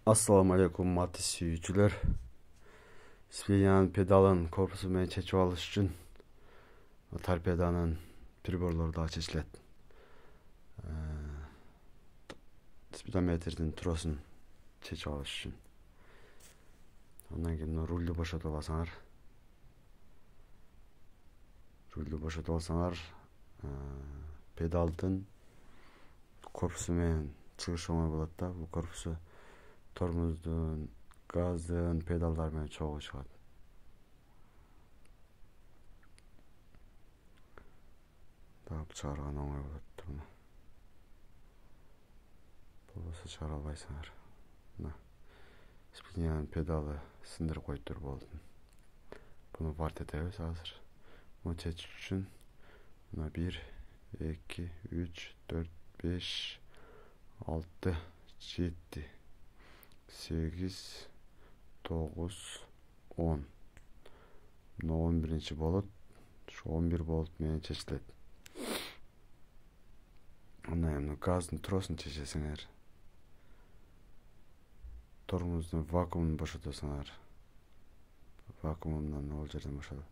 Assalamu alaikum Matiz sүйүүчүлөр. Спиянын педалын корпусу менен чечип алыш үчүн торпеданын приборлору да чечилет. Спидометрдин тросун чечип алыш үчүн. Андан кийин рульду бошотуп алсаңар. Педалдын корпусу менен чыгыш оңой болот да. Бул корпусу тормоздун, газдын, педалдар менен чогуу чыгат. Таап чыгарган оңой болот. Болбосо чыгара албайсыңар. Спинянын педалы сындырып коюптур болду. Буну варт этебиз азыр. Муну чечиш үчүн 1, 2, 3, 4, 5, 6, 7, 8, 9, 10. Мына 11-ci болот. Şu 11 болот менен чечилет. Андан кийин газдын тросун чечесиңер. Тормоздун вакуумун бошотосуңар. Вакуумунан ол жерден бошотот.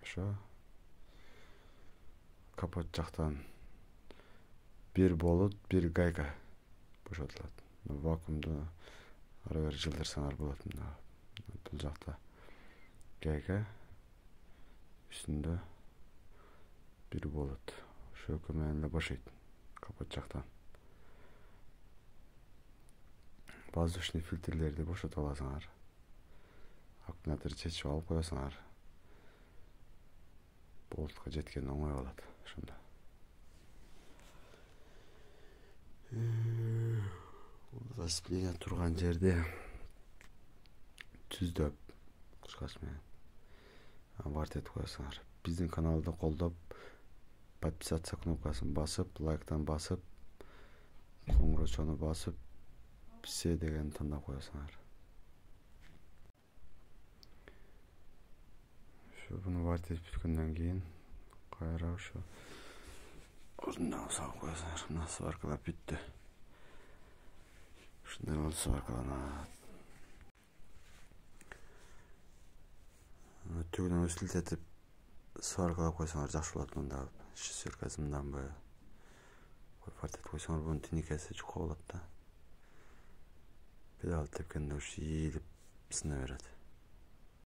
Ошо. Капот жактан bir болот, bir гайка бошотулат. Вакуумду ары бери жылдырсаңар болот. Бул жакта гайка, үстүндө bir болот. Ошо экөө менен эле бошойт. Капот жактан. Воздушный фильтрлерди бошотуп аласыңар. Аккумулятор чечип алып коесуңар. Болтко жеткен оңой болот. Ошондо. Сплиня турган жерде түздөп кышкач менен варт этип коесуңар. Биздин каналды колдоп, подписаться кнопкасын басып, лайктан басып, коңгурочону басып, все деген тандап коесуңар. Буну варт этип бүткөндөн кийин кайра ошо ордуна салып коесуңар. Мына сваркалап бүттү. Ушундай болуп сваркаланат. Түгүнөн үстүлтетип сваркалап койсоңор жакшы болот. Мында шестеркасы мындан бою варт этип койсоңор бунун тинекеси жука болот да. Педал тепкенде ушу ийилип сына берет.